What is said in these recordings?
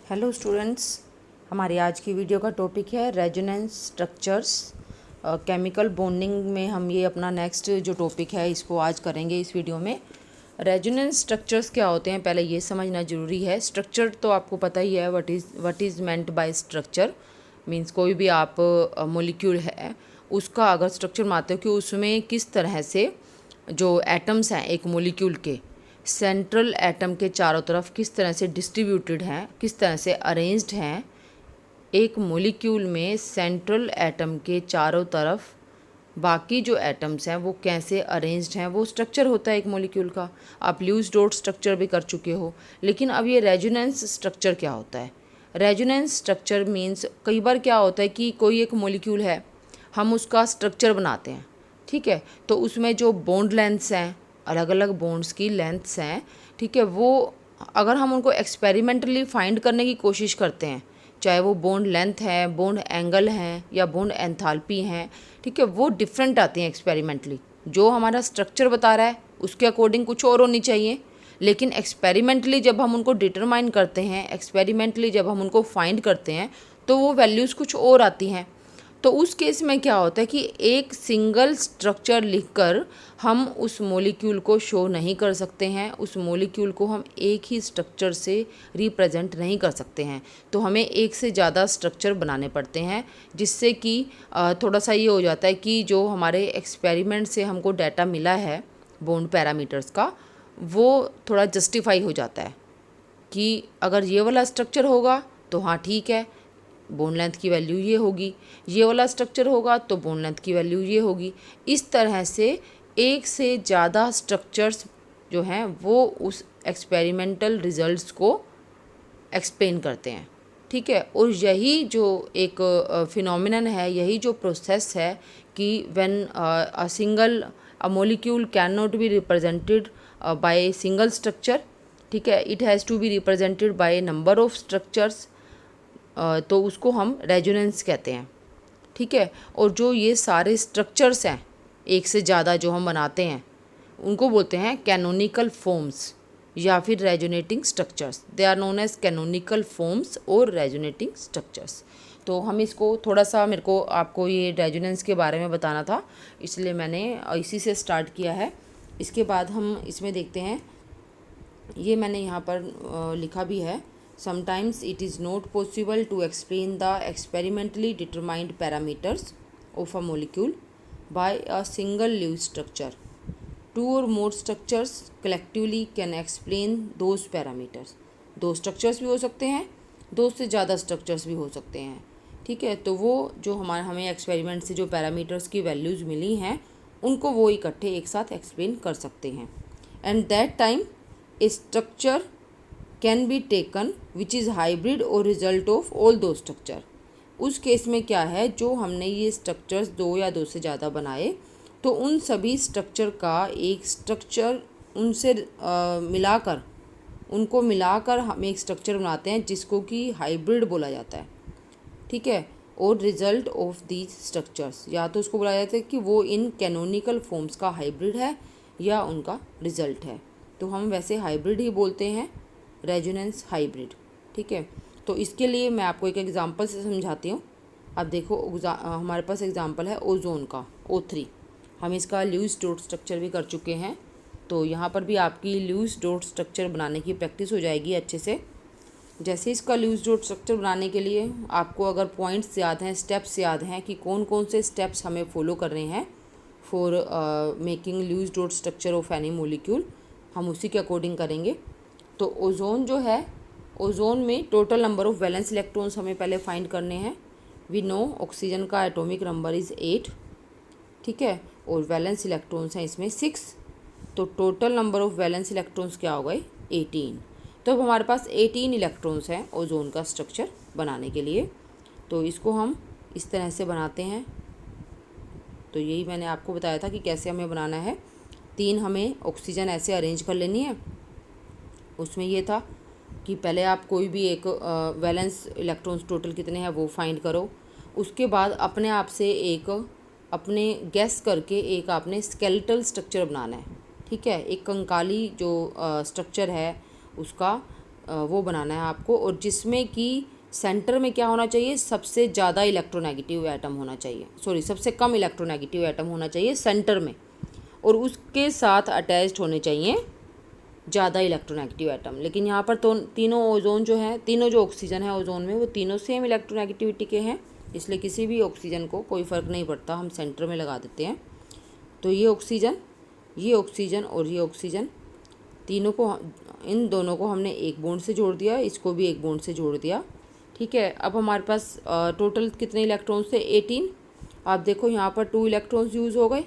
Hello students, हमारी आज की वीडियो का टॉपिक है रेजोनेंस स्ट्रक्चर्स। केमिकल बॉन्डिंग में हम ये अपना नेक्स्ट जो टॉपिक है इसको आज करेंगे इस वीडियो में। रेजोनेंस स्ट्रक्चर्स क्या होते हैं पहले ये समझना ज़रूरी है। स्ट्रक्चर तो आपको पता ही है, what is meant by structure means कोई भी आप मोलिक्यूल है उसका अगर स्ट्रक्चर बनाते हो कि उसमें किस तरह से जो एटम्स हैं एक मोलिक्यूल के सेंट्रल एटम के चारों तरफ किस तरह से डिस्ट्रीब्यूटेड हैं, किस तरह से अरेंज्ड हैं। एक मोलिक्यूल में सेंट्रल एटम के चारों तरफ बाकी जो एटम्स हैं वो कैसे अरेंज्ड हैं, वो स्ट्रक्चर होता है एक मोलिक्यूल का। आप ल्यूइस डॉट स्ट्रक्चर भी कर चुके हो, लेकिन अब ये रेजोनेंस स्ट्रक्चर क्या होता है। रेजोनेंस स्ट्रक्चर मीन्स कई बार क्या होता है कि कोई एक मोलिक्यूल है, हम उसका स्ट्रक्चर बनाते हैं, ठीक है, तो उसमें जो बॉन्ड लेंथ्स हैं, अलग अलग बॉन्ड्स की लेंथ्स हैं, ठीक है, वो अगर हम उनको एक्सपेरिमेंटली फाइंड करने की कोशिश करते हैं, चाहे वो बॉन्ड लेंथ है, बॉन्ड एंगल हैं या बॉन्ड एंथैल्पी हैं, ठीक है, वो डिफरेंट आती हैं एक्सपेरिमेंटली। जो हमारा स्ट्रक्चर बता रहा है उसके अकॉर्डिंग कुछ और होनी चाहिए, लेकिन एक्सपेरिमेंटली जब हम उनको डिटरमाइन करते हैं, एक्सपेरिमेंटली जब हम उनको फाइंड करते हैं तो वो वैल्यूज़ कुछ और आती हैं। तो उस केस में क्या होता है कि एक सिंगल स्ट्रक्चर लिखकर हम उस मॉलिक्यूल को शो नहीं कर सकते हैं, उस मॉलिक्यूल को हम एक ही स्ट्रक्चर से रिप्रेजेंट नहीं कर सकते हैं। तो हमें एक से ज़्यादा स्ट्रक्चर बनाने पड़ते हैं, जिससे कि थोड़ा सा ये हो जाता है कि जो हमारे एक्सपेरिमेंट से हमको डाटा मिला है बॉन्ड पैरामीटर्स का, वो थोड़ा जस्टिफाई हो जाता है कि अगर ये वाला स्ट्रक्चर होगा तो हाँ ठीक है, बोन लेंथ की वैल्यू ये होगी, ये वाला स्ट्रक्चर होगा तो बोन लेंथ की वैल्यू ये होगी। इस तरह से एक से ज़्यादा स्ट्रक्चर्स जो हैं वो उस एक्सपेरिमेंटल रिजल्ट्स को एक्सप्लेन करते हैं, ठीक है। और यही जो एक फिनोमिनन है, यही जो प्रोसेस है कि when a single molecule can not be represented by a single structure, ठीक है, it has to be represented by a number of structures, तो उसको हम रेजोनेंस कहते हैं, ठीक है। और जो ये सारे स्ट्रक्चर्स हैं एक से ज़्यादा जो हम बनाते हैं उनको बोलते हैं कैनोनिकल फॉर्म्स या फिर resonating structures. They are known as canonical forms और रेजोनेटिंग स्ट्रक्चर्स। तो हम इसको थोड़ा सा, मेरे को आपको ये रेजोनेंस के बारे में बताना था, इसलिए मैंने इसी से स्टार्ट किया है। इसके बाद हम इसमें देखते हैं, ये मैंने यहाँ पर लिखा भी है, sometimes it is not possible to explain the experimentally determined parameters of a molecule by a single Lewis structure. Two or more structures collectively can explain those parameters. दो स्ट्रक्चर्स भी हो सकते हैं, दो से ज़्यादा स्ट्रक्चर्स भी हो सकते हैं, ठीक है। तो वो जो हमें एक्सपेरिमेंट से जो पैरामीटर्स की वैल्यूज़ मिली हैं उनको वो इकट्ठे एक साथ एक्सप्लेन कर सकते हैं। And that time A structure can be taken which is hybrid और रिजल्ट ऑफ ऑल दो स्ट्रक्चर। उस केस में क्या है, जो हमने ये स्ट्रक्चर्स दो या दो से ज़्यादा बनाए तो उन सभी स्ट्रक्चर का एक स्ट्रक्चर उनसे मिलाकर, उनको मिलाकर हम एक स्ट्रक्चर बनाते हैं जिसको कि हाइब्रिड बोला जाता है, ठीक है। और रिजल्ट ऑफ दीज स्ट्रक्चर्स, या तो उसको बोला जाता है कि वो इन कैनोनिकल फॉर्म्स का हाइब्रिड है या उनका रिजल्ट है। तो हम वैसे हाइब्रिड ही बोलते हैं, रेजोनेंस हाइब्रिड, ठीक है। तो इसके लिए मैं आपको एक एग्जांपल से समझाती हूँ। अब देखो हमारे पास एग्जांपल है ओजोन का, O3। हम इसका ल्यूइस डॉट स्ट्रक्चर भी कर चुके हैं, तो यहाँ पर भी आपकी ल्यूइस डॉट स्ट्रक्चर बनाने की प्रैक्टिस हो जाएगी अच्छे से। जैसे इसका ल्यूइस डॉट स्ट्रक्चर बनाने के लिए आपको अगर पॉइंट्स याद हैं, स्टेप्स याद हैं कि कौन कौन से स्टेप्स हमें फॉलो कर रहे हैं for making Lewis dot structure of any molecule, हम उसी के अकॉर्डिंग करेंगे। तो ओजोन जो है, ओजोन में total number of valence electrons हमें पहले फाइंड करने हैं। वी नो ऑक्सीजन का एटॉमिक नंबर इज़ 8, ठीक है, और वैलेंस इलेक्ट्रॉन्स हैं इसमें 6, तो total number of valence electrons क्या हो गए 18। तो अब हमारे पास 18 इलेक्ट्रॉन्स हैं ओजोन का स्ट्रक्चर बनाने के लिए। तो इसको हम इस तरह से बनाते हैं। तो यही मैंने आपको बताया था कि कैसे हमें बनाना है। 3 हमें ऑक्सीजन ऐसे अरेंज कर लेनी है। उसमें ये था कि पहले आप कोई भी एक वैलेंस इलेक्ट्रॉन्स टोटल कितने हैं वो फाइंड करो, उसके बाद अपने आप से एक अपने गैस करके एक आपने स्केलेटल स्ट्रक्चर बनाना है, ठीक है। एक कंकाली जो स्ट्रक्चर है उसका वो बनाना है आपको, और जिसमें कि सेंटर में क्या होना चाहिए, सबसे ज़्यादा इलेक्ट्रोनेगेटिव एटम होना चाहिए, सॉरी सबसे कम इलेक्ट्रोनेगेटिव एटम होना चाहिए सेंटर में, और उसके साथ अटैच्ड होने चाहिए ज़्यादा इलेक्ट्रोनेगेटिव एटम। लेकिन यहाँ पर तो तीनों ओजोन जो है, तीनों जो ऑक्सीजन है ओजोन में, वो तीनों सेम इलेक्ट्रोनेगेटिविटी के हैं, इसलिए किसी भी ऑक्सीजन को कोई फ़र्क नहीं पड़ता, हम सेंटर में लगा देते हैं। तो ये ऑक्सीजन और ये ऑक्सीजन, तीनों को, इन दोनों को हमने एक बॉन्ड से जोड़ दिया, इसको भी एक बॉन्ड से जोड़ दिया। ठीक है, अब हमारे पास टोटल कितने इलेक्ट्रॉन्स थे, 18। आप देखो यहाँ पर 2 इलेक्ट्रॉन्स यूज़ हो गए,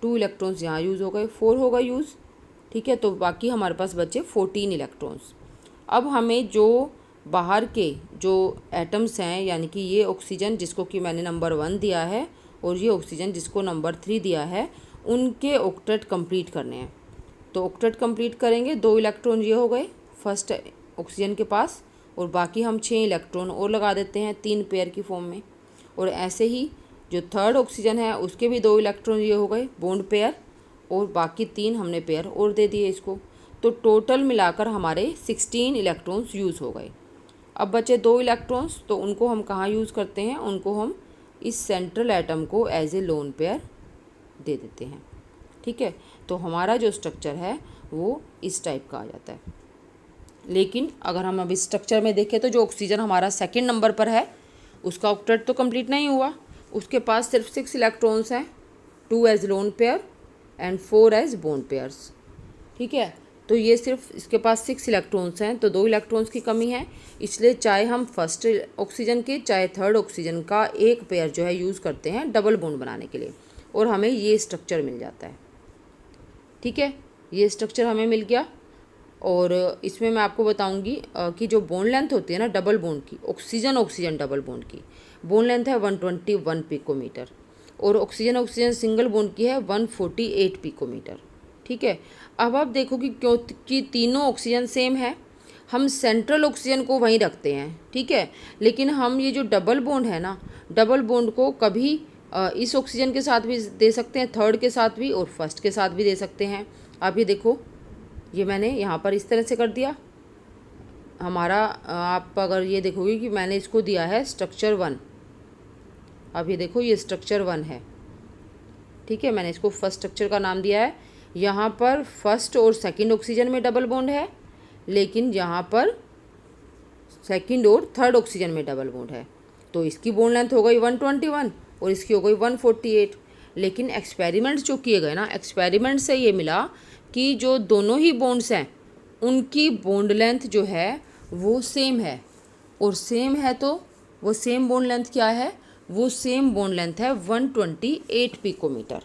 2 इलेक्ट्रॉन्स यहाँ यूज़ हो गए, 4 हो गए यूज़। ठीक है, तो बाकी हमारे पास बचे 14 इलेक्ट्रॉन्स। अब हमें जो बाहर के जो एटम्स हैं, यानी कि ये ऑक्सीजन जिसको कि मैंने नंबर 1 दिया है, और ये ऑक्सीजन जिसको नंबर 3 दिया है, उनके ऑक्टेट कंप्लीट करने हैं। तो ऑक्टेट कंप्लीट करेंगे, 2 इलेक्ट्रॉन ये हो गए फर्स्ट ऑक्सीजन के पास, और बाकी हम 6 इलेक्ट्रॉन और लगा देते हैं 3 पेयर की फॉर्म में। और ऐसे ही जो थर्ड ऑक्सीजन है उसके भी 2 इलेक्ट्रॉन ये हो गए बॉन्ड पेयर, और बाकी 3 हमने पेयर और दे दिए इसको। तो टोटल मिलाकर हमारे 16 इलेक्ट्रॉन्स यूज़ हो गए। अब बचे 2 इलेक्ट्रॉन्स, तो उनको हम कहाँ यूज़ करते हैं, उनको हम इस सेंट्रल एटम को एज ए लोन पेयर दे देते हैं। ठीक है, तो हमारा जो स्ट्रक्चर है वो इस टाइप का आ जाता है। लेकिन अगर हम अब इस स्ट्रक्चर में देखें तो जो ऑक्सीजन हमारा सेकंड नंबर पर है उसका ऑक्टेट तो कंप्लीट नहीं हुआ, उसके पास सिर्फ 6 इलेक्ट्रॉन्स हैं, 2 as lone pair and 4 as bond pairs. ठीक है, तो ये सिर्फ इसके पास 6 इलेक्ट्रॉन्स हैं, तो 2 इलेक्ट्रॉन्स की कमी है, इसलिए चाहे हम फर्स्ट ऑक्सीजन के चाहे थर्ड ऑक्सीजन का एक पेयर जो है यूज़ करते हैं डबल बॉन्ड बनाने के लिए, और हमें ये स्ट्रक्चर मिल जाता है। ठीक है, ये स्ट्रक्चर हमें मिल गया। और इसमें मैं आपको बताऊंगी कि जो बॉन्ड लेंथ होती है ना डबल बॉन्ड की, ऑक्सीजन डबल बॉन्ड की बॉन्ड लेंथ है 121 पिकोमीटर, और ऑक्सीजन सिंगल बॉन्ड की है 148 पिकोमीटर। ठीक है, अब आप देखो कि क्योंकि तीनों ऑक्सीजन सेम है, हम सेंट्रल ऑक्सीजन को वहीं रखते हैं। ठीक है, लेकिन हम ये जो डबल बॉन्ड है ना, डबल बॉन्ड को कभी इस ऑक्सीजन के साथ भी दे सकते हैं, थर्ड के साथ भी, और फर्स्ट के साथ भी दे सकते हैं। आप ये देखो, ये मैंने यहाँ पर इस तरह से कर दिया हमारा। आप अगर ये देखोगे कि मैंने इसको दिया है स्ट्रक्चर 1, अब ये देखो ये स्ट्रक्चर 1 है। ठीक है, मैंने इसको फर्स्ट स्ट्रक्चर का नाम दिया है। यहाँ पर फर्स्ट और सेकंड ऑक्सीजन में डबल बॉन्ड है, लेकिन यहाँ पर सेकंड और थर्ड ऑक्सीजन में डबल बॉन्ड है, तो इसकी बॉन्ड लेंथ हो गई 121 और इसकी हो गई 148। लेकिन एक्सपेरिमेंट्स जो किए गए ना, एक्सपेरिमेंट से ये मिला कि जो दोनों ही बॉन्ड्स हैं उनकी बॉन्ड लेंथ जो है वो सेम है, और सेम है तो वो सेम बॉन्ड लेंथ क्या है, वो सेम बॉन्ड लेंथ है 128 पिकोमीटर।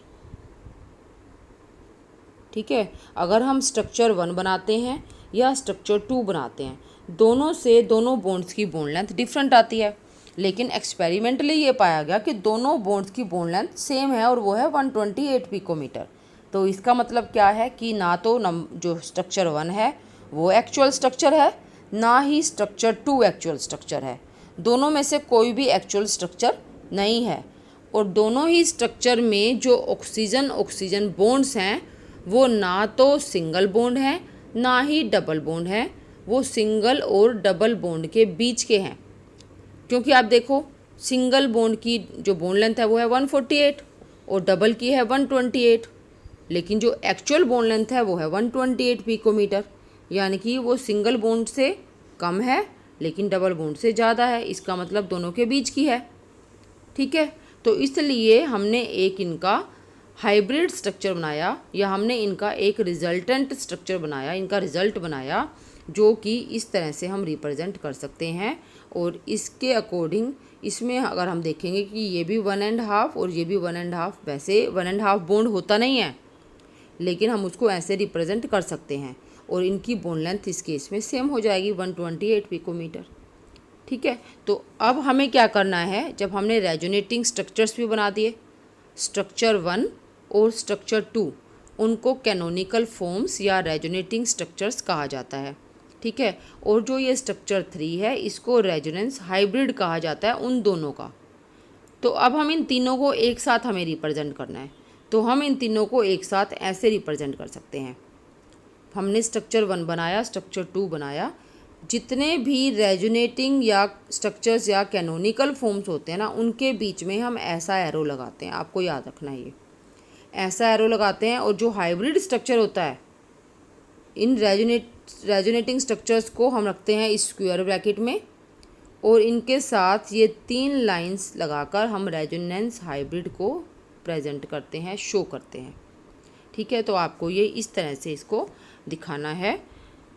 ठीक है, अगर हम स्ट्रक्चर 1 बनाते हैं या स्ट्रक्चर 2 बनाते हैं, दोनों से दोनों बॉन्ड्स की बॉन्ड लेंथ डिफरेंट आती है, लेकिन एक्सपेरिमेंटली ये पाया गया कि दोनों बॉन्ड्स की बॉन्ड लेंथ सेम है, और वो है 128 पिकोमीटर। तो इसका मतलब क्या है कि ना तो जो स्ट्रक्चर 1 है वो एक्चुअल स्ट्रक्चर है, ना ही स्ट्रक्चर 2 एक्चुअल स्ट्रक्चर है, दोनों में से कोई भी एक्चुअल स्ट्रक्चर नहीं है। और दोनों ही स्ट्रक्चर में जो ऑक्सीजन बॉन्ड्स हैं वो ना तो सिंगल बॉन्ड हैं ना ही डबल बॉन्ड हैं, वो सिंगल और डबल बॉन्ड के बीच के हैं। क्योंकि आप देखो, सिंगल बॉन्ड की जो बॉन्ड लेंथ है वो है 148 और डबल की है 128, लेकिन जो एक्चुअल बॉन्ड लेंथ है वो है 128 पिकोमीटर, यानी कि वो सिंगल बॉन्ड से कम है लेकिन डबल बॉन्ड से ज़्यादा है, इसका मतलब दोनों के बीच की है। ठीक है, तो इसलिए हमने एक इनका हाइब्रिड स्ट्रक्चर बनाया, या हमने इनका एक रिजल्टेंट स्ट्रक्चर बनाया, इनका रिजल्ट बनाया, जो कि इस तरह से हम रिप्रेजेंट कर सकते हैं। और इसके अकॉर्डिंग इसमें अगर हम देखेंगे कि ये भी 1.5 और ये भी 1.5, वैसे 1.5 बॉन्ड होता नहीं है, लेकिन हम उसको ऐसे रिप्रेजेंट कर सकते हैं, और इनकी बॉन्ड लेंथ इस केस में सेम हो जाएगी 128 पिकोमीटर। ठीक है, तो अब हमें क्या करना है, जब हमने रेजोनेटिंग स्ट्रक्चर्स भी बना दिए, स्ट्रक्चर 1 और स्ट्रक्चर 2, उनको कैनोनिकल फॉर्म्स या रेजोनेटिंग स्ट्रक्चर्स कहा जाता है। ठीक है, और जो ये स्ट्रक्चर 3 है इसको रेजोनेंस हाइब्रिड कहा जाता है उन दोनों का। तो अब हम इन तीनों को एक साथ हमें रिप्रेजेंट करना है, तो हम इन तीनों को एक साथ ऐसे रिप्रेजेंट कर सकते हैं। हमने स्ट्रक्चर 1 बनाया, स्ट्रक्चर 2 बनाया, जितने भी रेजोनेटिंग या स्ट्रक्चर्स या कैनोनिकल फॉर्म्स होते हैं ना, उनके बीच में हम ऐसा एरो लगाते हैं। आपको याद रखना है, ये ऐसा एरो लगाते हैं। और जो हाइब्रिड स्ट्रक्चर होता है, इन रेजोनेटिंग स्ट्रक्चर्स को हम रखते हैं इस स्क्वायर ब्रैकेट में, और इनके साथ ये 3 लाइंस लगाकर हम रेजोनेंस हाइब्रिड को प्रेजेंट करते हैं, शो करते हैं। ठीक है, तो आपको ये इस तरह से इसको दिखाना है।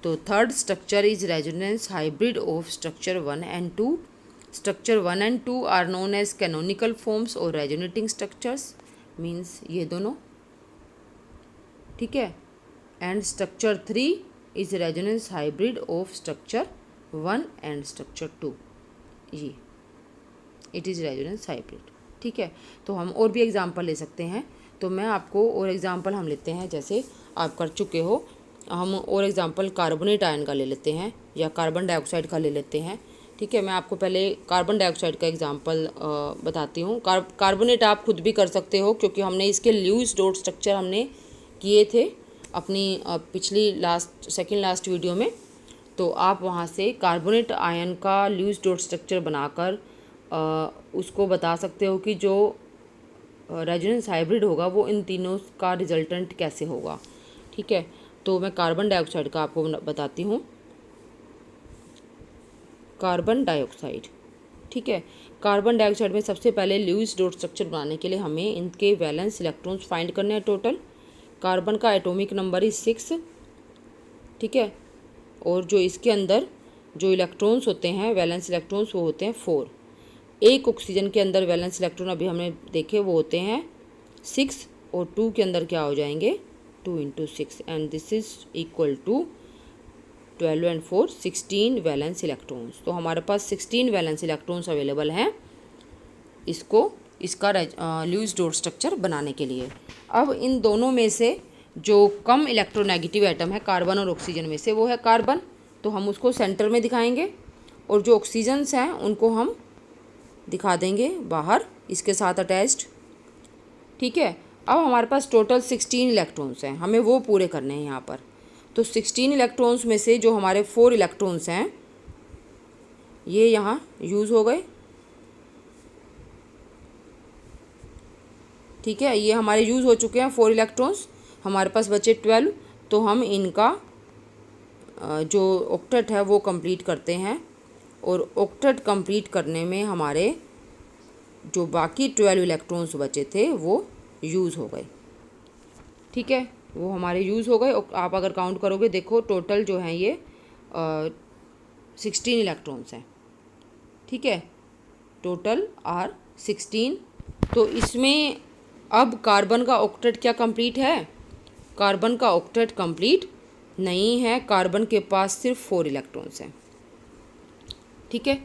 तो third structure is resonance hybrid of structure 1 and 2। Structure 1 and 2 are known as canonical forms और रेजोनेटिंग स्ट्रक्चर्स, मीन्स ये दोनों। ठीक है, and structure 3 is resonance hybrid of structure 1 and structure 2। ये इट इज़ रेजोनेंस हाइब्रिड। ठीक है, तो हम और भी एग्जांपल ले सकते हैं। तो मैं आपको और एग्जांपल हम लेते हैं, जैसे आप कर चुके हो, हम और एग्जांपल कार्बोनेट आयन का ले लेते हैं या कार्बन डाइऑक्साइड का ले लेते हैं। ठीक है, मैं आपको पहले कार्बन डाइऑक्साइड का एग्जांपल बताती हूँ। कार्बोनेट आप खुद भी कर सकते हो, क्योंकि हमने इसके ल्यूइस डॉट स्ट्रक्चर हमने किए थे अपनी पिछली सेकेंड लास्ट वीडियो में। तो आप वहाँ से कार्बोनेट आयन का ल्यूइस डॉट स्ट्रक्चर बनाकर उसको बता सकते हो कि जो रेजोनेंस हाइब्रिड होगा वो इन तीनों का रिजल्टेंट कैसे होगा। ठीक है, तो मैं कार्बन डाइऑक्साइड का आपको बताती हूँ। कार्बन डाइऑक्साइड, ठीक है, कार्बन डाइऑक्साइड में सबसे पहले ल्यूइस डॉट स्ट्रक्चर बनाने के लिए हमें इनके वैलेंस इलेक्ट्रॉन्स फाइंड करने हैं टोटल। कार्बन का एटॉमिक नंबर इज 6। ठीक है, और जो इसके अंदर जो इलेक्ट्रॉन्स होते हैं, वैलेंस इलेक्ट्रॉन्स, वो होते हैं 4। एक ऑक्सीजन के अंदर वैलेंस इलेक्ट्रॉन अभी हमने देखे वो होते हैं 6, और 2 के अंदर क्या हो जाएंगे 2 × 6, and this is equal to 12 and 4 16 valence electrons. तो हमारे पास 16 वैलेंस इलेक्ट्रॉन्स अवेलेबल हैं इसका ल्यूइस डॉट स्ट्रक्चर बनाने के लिए। अब इन दोनों में से जो कम इलेक्ट्रोनेगेटिव एटम है कार्बन और ऑक्सीजन में से, वो है कार्बन, तो हम उसको सेंटर में दिखाएंगे, और जो ऑक्सीजन्स हैं उनको हम दिखा देंगे बाहर इसके साथ अटैच्ड। ठीक है, अब हमारे पास टोटल 16 इलेक्ट्रॉन्स हैं, हमें वो पूरे करने हैं यहाँ पर। तो 16 इलेक्ट्रॉन्स में से जो हमारे 4 इलेक्ट्रॉन्स हैं ये यहाँ यूज़ हो गए। ठीक है, ये हमारे यूज़ हो चुके हैं 4 इलेक्ट्रॉन्स, हमारे पास बचे 12। तो हम इनका जो ऑक्टेट है वो कंप्लीट करते हैं, और ऑक्टेट कंप्लीट करने में हमारे जो बाकी 12 इलेक्ट्रॉन्स बचे थे वो यूज़ हो गए। ठीक है, वो हमारे यूज़ हो गए। आप अगर काउंट करोगे, देखो टोटल जो हैं ये 16 इलेक्ट्रॉन्स हैं। ठीक है, टोटल आर 16। तो इसमें अब कार्बन का ऑक्टेट क्या कंप्लीट है? कार्बन का ऑक्टेट कंप्लीट नहीं है, कार्बन के पास सिर्फ 4 इलेक्ट्रॉन्स हैं। ठीक है,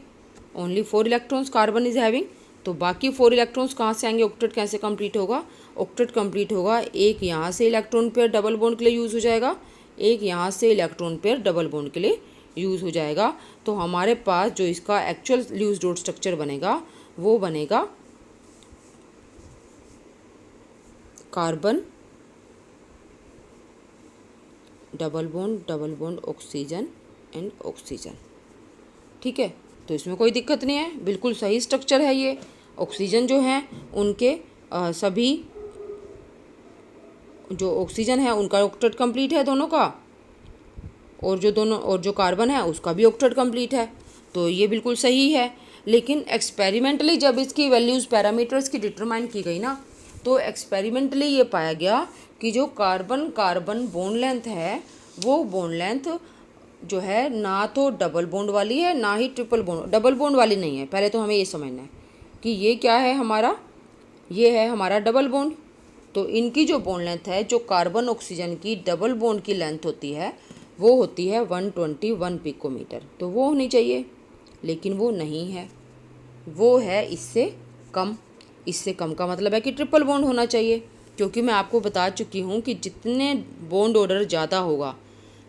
only 4 electrons carbon is having. तो बाकी 4 इलेक्ट्रॉन्स कहाँ से आएंगे? ऑक्टेट कैसे कंप्लीट होगा? ऑक्टेट कंप्लीट होगा, एक यहाँ से इलेक्ट्रॉन पेयर डबल बॉन्ड के लिए यूज़ हो जाएगा, एक यहाँ से इलेक्ट्रॉन पेयर डबल बॉन्ड के लिए यूज़ हो जाएगा। तो हमारे पास जो इसका एक्चुअल ल्यूइस डॉट स्ट्रक्चर बनेगा वो बनेगा carbon double bond oxygen and oxygen. ठीक है, तो इसमें कोई दिक्कत नहीं है, बिल्कुल सही स्ट्रक्चर है ये। ऑक्सीजन जो हैं उनके सभी जो ऑक्सीजन है उनका ऑक्टेट कंप्लीट है दोनों का, और जो कार्बन है उसका भी ऑक्टेट कंप्लीट है। तो ये बिल्कुल सही है। लेकिन एक्सपेरिमेंटली जब इसकी वैल्यूज़ पैरामीटर्स की डिटरमाइन की गई ना, तो एक्सपेरिमेंटली ये पाया गया कि जो कार्बन बॉन्ड लेंथ है वो बॉन्ड लेंथ जो है ना तो डबल बॉन्ड वाली है ना ही ट्रिपल बॉन्ड, डबल बॉन्ड वाली नहीं है। पहले तो हमें ये समझना है कि ये क्या है हमारा, ये है हमारा डबल बॉन्ड। तो इनकी जो बॉन्ड लेंथ है, जो कार्बन ऑक्सीजन की डबल बॉन्ड की लेंथ होती है वो होती है 121 पिकोमीटर। तो वो होनी चाहिए, लेकिन वो नहीं है, वो है इससे कम। इससे कम का मतलब है कि ट्रिपल बॉन्ड होना चाहिए, क्योंकि मैं आपको बता चुकी हूँ कि जितने बॉन्ड ऑर्डर ज़्यादा होगा,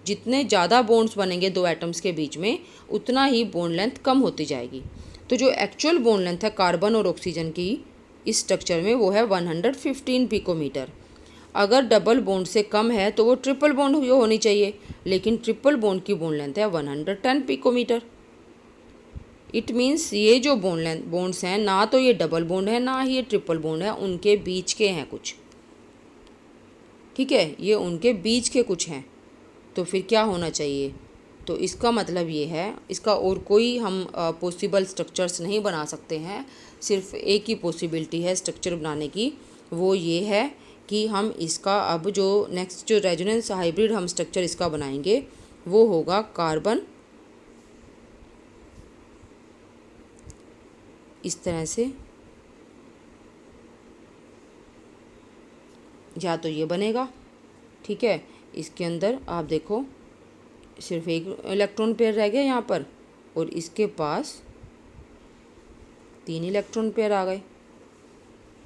जितने ज़्यादा बॉन्ड्स बनेंगे दो एटम्स के बीच में, उतना ही बॉन्ड लेंथ कम होती जाएगी। तो जो एक्चुअल बॉन्ड लेंथ है कार्बन और ऑक्सीजन की इस स्ट्रक्चर में वो है 115 पिकोमीटर। अगर डबल बॉन्ड से कम है तो वो ट्रिपल बॉन्ड होनी चाहिए, लेकिन ट्रिपल बॉन्ड की बॉन्ड लेंथ है 110 पिकोमीटर। इट मीन्स ये जो बॉन्ड्स हैं, ना तो ये डबल बॉन्ड है ना ही ये ट्रिपल बॉन्ड है, उनके बीच के हैं कुछ। ठीक है, ये उनके बीच के कुछ हैं। तो फिर क्या होना चाहिए? तो इसका मतलब ये है, इसका और कोई हम पॉसिबल स्ट्रक्चर्स नहीं बना सकते हैं, सिर्फ एक ही पॉसिबिलिटी है स्ट्रक्चर बनाने की, वो ये है कि हम इसका अब जो नेक्स्ट जो रेजोनेंस हाइब्रिड हम स्ट्रक्चर इसका बनाएंगे वो होगा कार्बन, इस तरह से, या तो ये बनेगा। ठीक है, इसके अंदर आप देखो सिर्फ एक इलेक्ट्रॉन पेयर रह गया यहाँ पर, और इसके पास 3 इलेक्ट्रॉन पेयर आ गए।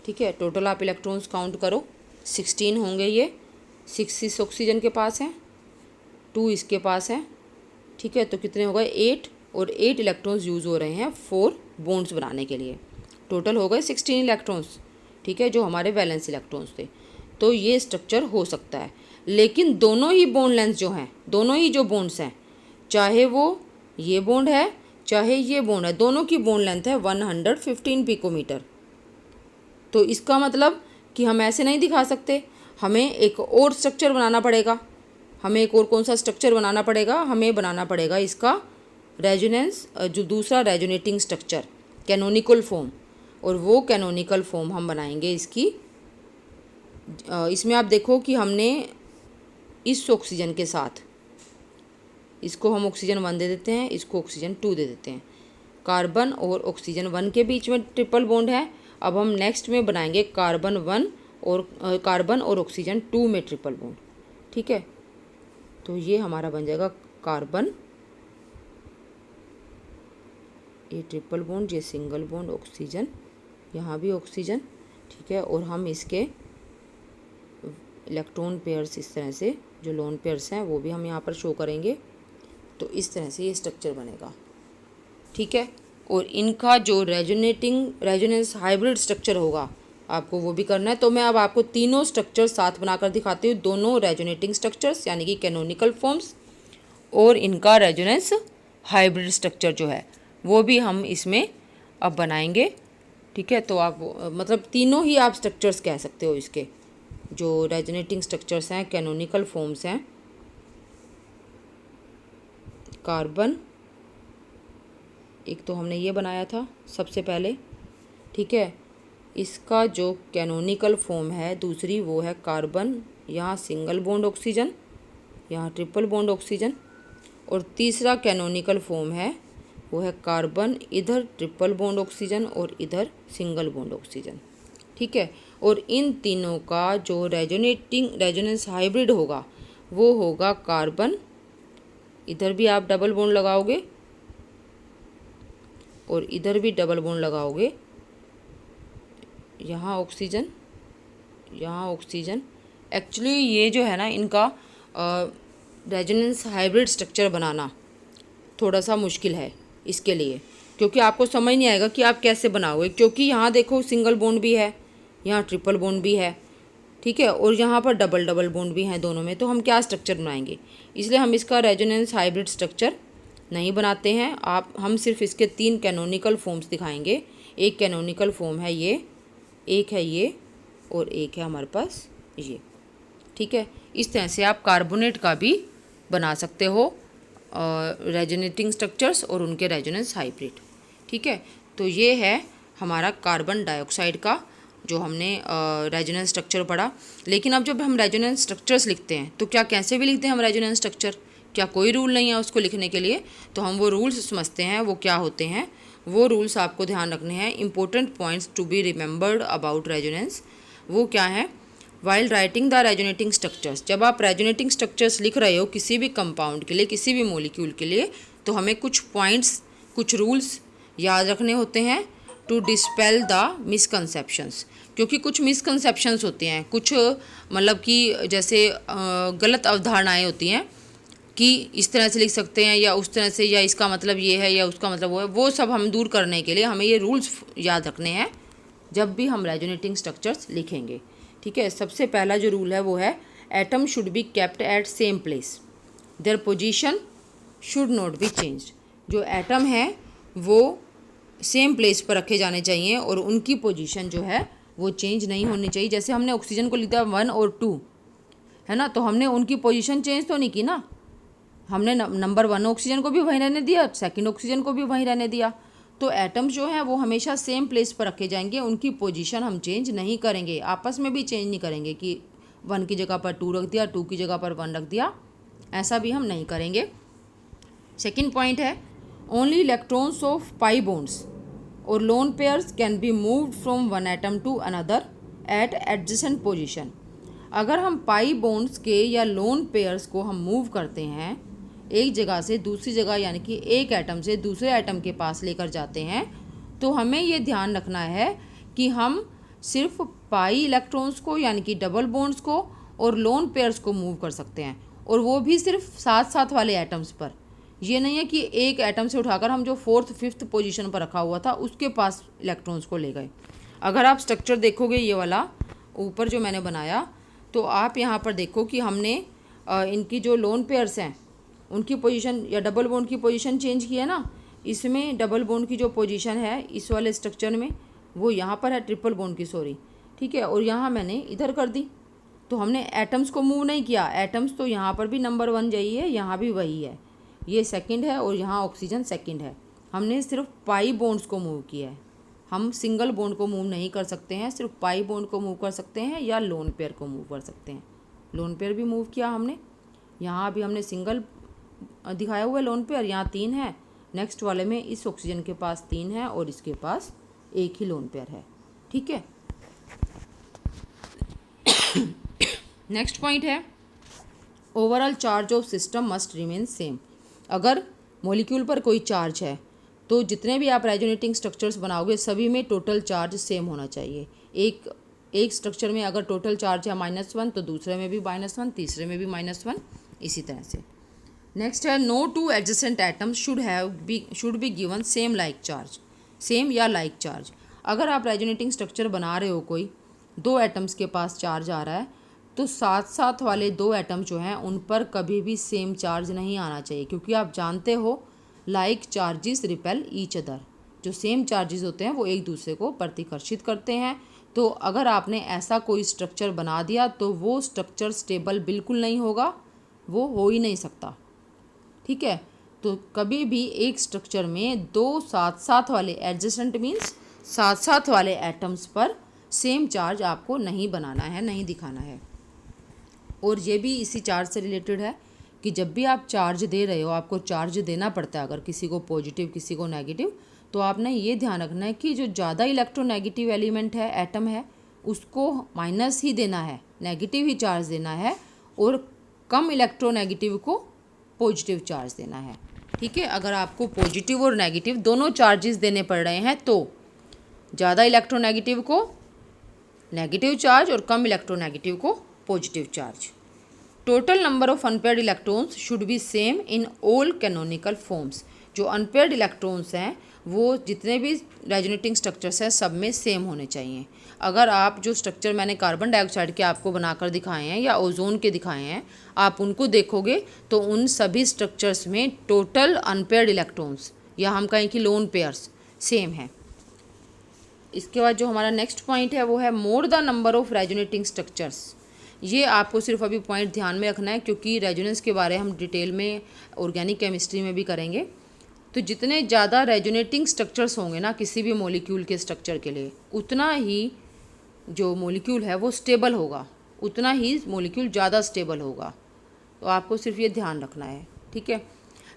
ठीक है, टोटल आप इलेक्ट्रॉन्स काउंट करो, 16 होंगे ये। 6 इस ऑक्सीजन के पास है, 2 इसके पास है। ठीक है, तो कितने हो गए? 8, और 8 इलेक्ट्रॉन्स यूज़ हो रहे हैं 4 बॉन्ड्स बनाने के लिए। टोटल हो गए 16 इलेक्ट्रॉन्स। ठीक है, जो हमारे वैलेंस इलेक्ट्रॉन्स थे। तो ये स्ट्रक्चर हो सकता है, लेकिन दोनों ही बॉन्ड लेंथ जो हैं, दोनों ही जो बॉन्ड्स हैं, चाहे वो ये बॉन्ड है चाहे ये बॉन्ड है, दोनों की बॉन्ड लेंथ है 115 पिकोमीटर। तो इसका मतलब कि हम ऐसे नहीं दिखा सकते, हमें एक और स्ट्रक्चर बनाना पड़ेगा। हमें एक और कौन सा स्ट्रक्चर बनाना पड़ेगा? हमें बनाना पड़ेगा इसका रेजोनेंस, जो दूसरा रेजोनेटिंग स्ट्रक्चर, कैनोनिकल फॉर्म। और वो कैनोनिकल फॉर्म हम बनाएंगे इसकी, इसमें आप देखो कि हमने इस ऑक्सीजन के साथ, इसको हम ऑक्सीजन 1 दे देते हैं, इसको ऑक्सीजन 2 दे देते हैं। कार्बन और ऑक्सीजन 1 के बीच में ट्रिपल बॉन्ड है। अब हम नेक्स्ट में बनाएंगे कार्बन 1 और कार्बन और ऑक्सीजन 2 में ट्रिपल बॉन्ड। ठीक है, तो ये हमारा बन जाएगा कार्बन, ये ट्रिपल बॉन्ड, ये सिंगल बॉन्ड, ऑक्सीजन, यहाँ भी ऑक्सीजन। ठीक है, और हम इसके इलेक्ट्रॉन पेयर्स इस तरह से, जो लोन पेयर्स हैं वो भी हम यहाँ पर शो करेंगे। तो इस तरह से ये स्ट्रक्चर बनेगा। ठीक है, और इनका जो रेजोनेंस हाइब्रिड स्ट्रक्चर होगा आपको वो भी करना है। तो मैं अब आपको तीनों स्ट्रक्चर साथ बनाकर दिखाती हूँ, दोनों रेजोनेटिंग स्ट्रक्चर्स यानी कि कैनोनिकल फॉर्म्स, और इनका रेजोनेंस हाइब्रिड स्ट्रक्चर जो है वो भी हम इसमें अब बनाएंगे। ठीक है, तो आप मतलब तीनों ही आप स्ट्रक्चर्स कह सकते हो इसके, जो रेजोनेटिंग स्ट्रक्चर्स हैं, कैनोनिकल फॉर्म्स हैं। कार्बन, एक तो हमने ये बनाया था सबसे पहले। ठीक है, इसका जो कैनोनिकल फॉर्म है दूसरी, वो है कार्बन, यहाँ सिंगल बॉन्ड ऑक्सीजन, यहाँ ट्रिपल बॉन्ड ऑक्सीजन। और तीसरा कैनोनिकल फॉर्म है वो है कार्बन, इधर ट्रिपल बॉन्ड ऑक्सीजन और इधर सिंगल बॉन्ड ऑक्सीजन। ठीक है, और इन तीनों का जो रेजोनेंस हाइब्रिड होगा वो होगा कार्बन, इधर भी आप डबल बॉन्ड लगाओगे और इधर भी डबल बॉन्ड लगाओगे, यहाँ ऑक्सीजन, यहाँ ऑक्सीजन। एक्चुअली ये जो है ना, इनका रेजोनेंस हाइब्रिड स्ट्रक्चर बनाना थोड़ा सा मुश्किल है इसके लिए, क्योंकि आपको समझ नहीं आएगा कि आप कैसे बनाओगे। क्योंकि यहाँ देखो सिंगल बॉन्ड भी है, यहाँ ट्रिपल बॉन्ड भी है। ठीक है, और यहाँ पर डबल बॉन्ड भी हैं दोनों में, तो हम क्या स्ट्रक्चर बनाएंगे? इसलिए हम इसका रेजोनेंस हाइब्रिड स्ट्रक्चर नहीं बनाते हैं। हम सिर्फ इसके 3 कैनोनिकल फॉर्म्स दिखाएंगे। एक कैनोनिकल फॉर्म है ये, एक है ये, और एक है हमारे पास ये। ठीक है, इस तरह से आप कार्बोनेट का भी बना सकते हो रेजोनेटिंग स्ट्रक्चर्स और उनके रेजोनेंस हाइब्रिड। ठीक है, तो ये है हमारा कार्बन डाइऑक्साइड का जो हमने रेजोनेंस स्ट्रक्चर पढ़ा। लेकिन अब जब हम रेजोनेंस स्ट्रक्चर्स लिखते हैं तो क्या कैसे भी लिखते हैं हम रेजोनेंस स्ट्रक्चर? क्या कोई रूल नहीं है उसको लिखने के लिए? तो हम वो रूल्स समझते हैं, वो क्या होते हैं। वो रूल्स आपको ध्यान रखने हैं, important points to be remembered about resonance. वो क्या है? While writing the resonating structures, जब आप रेजोनेटिंग स्ट्रक्चर्स लिख रहे हो किसी भी कंपाउंड के लिए, किसी भी मॉलिक्यूल के लिए, तो हमें कुछ पॉइंट्स, कुछ रूल्स याद रखने होते हैं टू डिस्पेल द मिसकंसेप्शंस। क्योंकि कुछ मिसकंसेप्शंस होते हैं, कुछ मतलब कि जैसे गलत अवधारणाएं होती हैं कि इस तरह से लिख सकते हैं या उस तरह से, या इसका मतलब ये है या उसका मतलब वो है। वो सब हम दूर करने के लिए हमें ये रूल्स याद रखने हैं जब भी हम रेजोनेटिंग स्ट्रक्चर्स लिखेंगे। ठीक है। सबसे पहला जो रूल है वो है atom should be kept at same place, their position should not be changed. जो एटम है वो सेम प्लेस पर रखे जाने चाहिए और उनकी पोजीशन जो है वो चेंज नहीं होनी चाहिए। जैसे हमने ऑक्सीजन को लिया 1 और 2 है ना, तो हमने उनकी पोजीशन चेंज तो नहीं की ना, हमने नंबर 1 ऑक्सीजन को भी वहीं रहने दिया, सेकंड ऑक्सीजन को भी वहीं रहने दिया। तो एटम्स जो हैं वो हमेशा सेम प्लेस पर रखे जाएंगे, उनकी पोजीशन हम चेंज नहीं करेंगे, आपस में भी चेंज नहीं करेंगे कि 1 की जगह पर 2 रख दिया, 2 की जगह पर 1 रख दिया, ऐसा भी हम नहीं करेंगे। सेकेंड पॉइंट है only electrons of pi bonds और lone pairs can be moved from one atom to another at adjacent position. अगर हम पाई बॉन्ड्स के या लोन पेयर्स को हम मूव करते हैं एक जगह से दूसरी जगह, यानी कि एक एटम से दूसरे एटम के पास लेकर जाते हैं, तो हमें ये ध्यान रखना है कि हम सिर्फ पाई इलेक्ट्रॉन्स को यानी कि डबल बॉन्ड्स को और लोन पेयर्स को मूव कर सकते हैं, और वो भी सिर्फ साथ साथ वाले एटम्स पर। ये नहीं है कि एक एटम से उठाकर हम जो 4th 5th पोजीशन पर रखा हुआ था उसके पास इलेक्ट्रॉन्स को ले गए। अगर आप स्ट्रक्चर देखोगे ये वाला ऊपर जो मैंने बनाया, तो आप यहाँ पर देखो कि हमने इनकी जो लोन पेयर्स हैं उनकी पोजीशन या डबल बॉन्ड की पोजीशन चेंज की है ना। इसमें डबल बॉन्ड की जो पोजीशन है इस वाले स्ट्रक्चर में वो यहाँ पर है, ट्रिपल बॉन्ड की सॉरी, ठीक है, और यहाँ मैंने इधर कर दी। तो हमने एटम्स को मूव नहीं किया, एटम्स तो यहाँ पर भी नंबर 1 यही है, यहाँ भी वही है, ये सेकंड है और यहाँ ऑक्सीजन सेकंड है। हमने सिर्फ पाई बॉन्ड्स को मूव किया है, हम सिंगल बॉन्ड को मूव नहीं कर सकते हैं, सिर्फ पाई बॉन्ड को मूव कर सकते हैं या लोन पेयर को मूव कर सकते हैं। लोन पेयर भी मूव किया हमने, यहाँ भी हमने सिंगल दिखाया हुआ है लोन पेयर, यहाँ 3 है, नेक्स्ट वाले में इस ऑक्सीजन के पास 3 है और इसके पास 1 ही लोन पेयर है, ठीक है। नेक्स्ट पॉइंट है overall charge of system must remain same. अगर मॉलिक्यूल पर कोई चार्ज है तो जितने भी आप रेजोनेटिंग स्ट्रक्चर्स बनाओगे सभी में टोटल चार्ज सेम होना चाहिए। एक स्ट्रक्चर में अगर टोटल चार्ज है -1 तो दूसरे में भी -1, तीसरे में भी -1, इसी तरह से। नेक्स्ट है no two adjacent atoms should be given same like charge, same या लाइक चार्ज। अगर आप रेजोनेटिंग स्ट्रक्चर बना रहे हो, कोई 2 एटम्स के पास चार्ज आ रहा है, तो साथ साथ वाले 2 एटम जो हैं उन पर कभी भी सेम चार्ज नहीं आना चाहिए, क्योंकि आप जानते हो like charges repel each other. जो सेम चार्जेस होते हैं वो एक दूसरे को प्रतिकर्षित करते हैं। तो अगर आपने ऐसा कोई स्ट्रक्चर बना दिया तो वो स्ट्रक्चर स्टेबल बिल्कुल नहीं होगा, वो हो ही नहीं सकता, ठीक है। तो कभी भी एक स्ट्रक्चर में 2 साथ साथ वाले एडजेसेंट मीन्स साथ साथ वाले एटम्स पर सेम चार्ज आपको नहीं बनाना है, नहीं दिखाना है। और ये भी इसी चार्ज से रिलेटेड है कि जब भी आप चार्ज दे रहे हो, आपको चार्ज देना पड़ता है, अगर किसी को पॉजिटिव किसी को नेगेटिव, तो आपने ये ध्यान रखना है कि जो ज़्यादा इलेक्ट्रोनेगेटिव एलिमेंट है, एटम है, उसको माइनस ही देना है, नेगेटिव ही चार्ज देना है, और कम इलेक्ट्रोनेगेटिव को पॉजिटिव चार्ज देना है, ठीक है। अगर आपको पॉजिटिव और नेगेटिव दोनों चार्जेस देने पड़ रहे हैं तो ज़्यादा इलेक्ट्रोनेगेटिव को नेगेटिव चार्ज और कम इलेक्ट्रोनेगेटिव को positive charge. Total number of unpaired electrons should be same in all canonical forms. जो अनपेयर्ड इलेक्ट्रॉन्स हैं वो जितने भी रेजोनेटिंग स्ट्रक्चर्स हैं सब में सेम होने चाहिए। अगर आप जो स्ट्रक्चर मैंने कार्बन डाइऑक्साइड के आपको बनाकर दिखाए हैं या ओजोन के दिखाए हैं, आप उनको देखोगे तो उन सभी स्ट्रक्चर्स में टोटल अनपेयर्ड इलेक्ट्रॉन्स या हम कहें कि लोन पेयर्स सेम है। इसके बाद जो हमारा नेक्स्ट पॉइंट है वो है more the number of resonating structures. ये आपको सिर्फ अभी पॉइंट ध्यान में रखना है, क्योंकि रेजोनेंस के बारे हम डिटेल में ऑर्गेनिक केमिस्ट्री में भी करेंगे। तो जितने ज़्यादा रेजोनेटिंग स्ट्रक्चर्स होंगे ना किसी भी मॉलिक्यूल के स्ट्रक्चर के लिए, उतना ही जो मॉलिक्यूल है वो स्टेबल होगा, उतना ही मॉलिक्यूल ज़्यादा स्टेबल होगा। तो आपको सिर्फ ये ध्यान रखना है, ठीक है।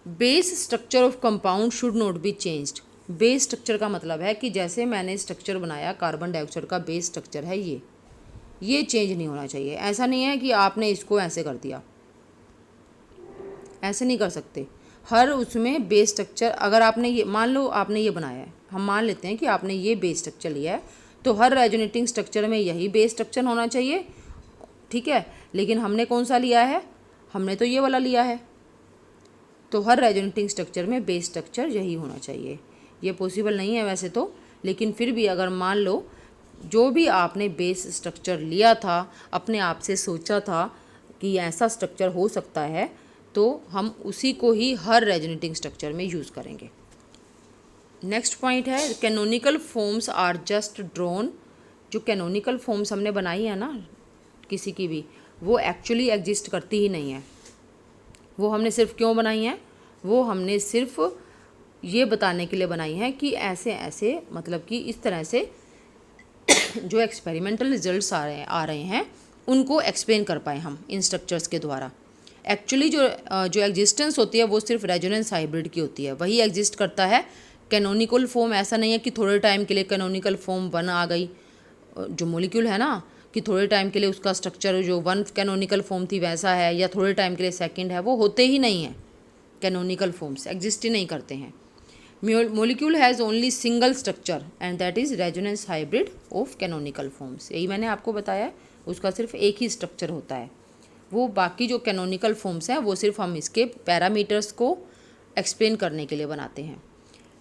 Base structure of compound should not be changed. Base structure का मतलब है कि जैसे मैंने स्ट्रक्चर बनाया, कार्बन डाइऑक्साइड का बेस स्ट्रक्चर है ये चेंज नहीं होना चाहिए। ऐसा नहीं है कि आपने इसको ऐसे कर दिया, ऐसे नहीं कर सकते। हर उसमें बेस स्ट्रक्चर, अगर आपने ये मान लो आपने ये बनाया है, हम मान लेते हैं कि आपने ये बेस स्ट्रक्चर लिया है, तो हर रेजोनेटिंग स्ट्रक्चर में यही बेस स्ट्रक्चर होना चाहिए, ठीक है। लेकिन हमने कौन सा लिया है, हमने तो ये वाला लिया है, तो हर रेजोनेटिंग स्ट्रक्चर में बेस स्ट्रक्चर यही होना चाहिए। ये पॉसिबल नहीं है वैसे तो, लेकिन फिर भी अगर मान लो जो भी आपने बेस स्ट्रक्चर लिया था, अपने आप से सोचा था कि ऐसा स्ट्रक्चर हो सकता है, तो हम उसी को ही हर रेजोनेटिंग स्ट्रक्चर में यूज़ करेंगे। नेक्स्ट पॉइंट है canonical forms are just drawn. जो कैनोनिकल फॉर्म्स हमने बनाई है ना किसी की भी, वो एक्चुअली एग्जिस्ट करती ही नहीं है। वो हमने सिर्फ क्यों बनाई है? वो हमने सिर्फ ये बताने के लिए बनाई है कि ऐसे ऐसे, मतलब कि इस तरह से जो एक्सपेरिमेंटल रिजल्ट्स आ रहे हैं उनको एक्सप्लेन कर पाए हम इन स्ट्रक्चर्स के द्वारा। एक्चुअली जो एग्जिस्टेंस होती है वो सिर्फ रेजोनेंस हाइब्रिड की होती है, वही एग्जिस्ट करता है। कैनोनिकल फॉर्म ऐसा नहीं है कि थोड़े टाइम के लिए कैनोनिकल फॉर्म वन आ गई। जो मॉलिक्यूल है ना, कि थोड़े टाइम के लिए उसका स्ट्रक्चर जो वन कैनोनिकल फॉर्म थी वैसा है, या थोड़े टाइम के लिए सेकंड है, वो होते ही नहीं हैं। कैनोनिकल फॉर्म्स एग्जिस्ट ही नहीं करते हैं। Molecule has only single structure and that is resonance hybrid of canonical forms. यही मैंने आपको बताया है, उसका सिर्फ एक ही स्ट्रक्चर होता है। वो बाकी जो कैनोनिकल फॉर्म्स हैं वो सिर्फ हम इसके पैरामीटर्स को एक्सप्लेन करने के लिए बनाते हैं।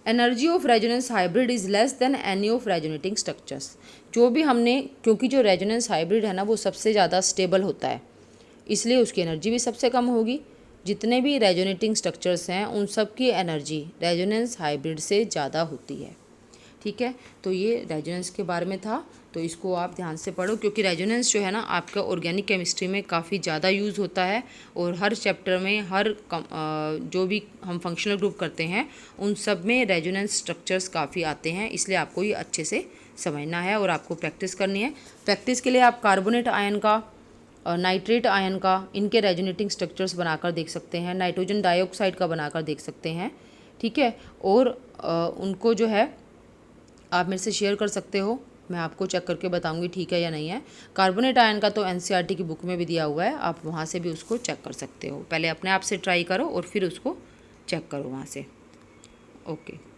Energy of resonance hybrid is less than any of resonating structures. जो भी हमने, क्योंकि जो रेजोनेंस हाइब्रिड है ना वो सबसे ज़्यादा स्टेबल होता है, इसलिए उसकी एनर्जी भी सबसे कम होगी। जितने भी रेजोनेटिंग स्ट्रक्चर्स हैं उन सब की एनर्जी रेजोनेंस हाइब्रिड से ज़्यादा होती है। ठीक है, तो ये रेजोनेंस के बारे में था, तो इसको आप ध्यान से पढ़ो, क्योंकि रेजोनेंस जो है ना आपका ऑर्गेनिक केमिस्ट्री में काफ़ी ज़्यादा यूज़ होता है, और हर चैप्टर में जो भी हम फंक्शनल ग्रुप करते हैं उन सब में रेजोनेंस स्ट्रक्चर्स काफ़ी आते हैं, इसलिए आपको ये अच्छे से समझना है और आपको प्रैक्टिस करनी है। प्रैक्टिस के लिए आप कार्बोनेट आयन का और नाइट्रेट आयन का, इनके रेजोनेटिंग स्ट्रक्चर्स बनाकर देख सकते हैं, नाइट्रोजन डाइऑक्साइड का बनाकर देख सकते हैं। ठीक है, और उनको जो है आप मेरे से शेयर कर सकते हो, मैं आपको चेक करके बताऊंगी ठीक है या नहीं है। कार्बोनेट आयन का तो एनसीईआरटी की बुक में भी दिया हुआ है, आप वहाँ से भी उसको चेक कर सकते हो। पहले अपने आप से ट्राई करो और फिर उसको चेक करो वहाँ से। ओके।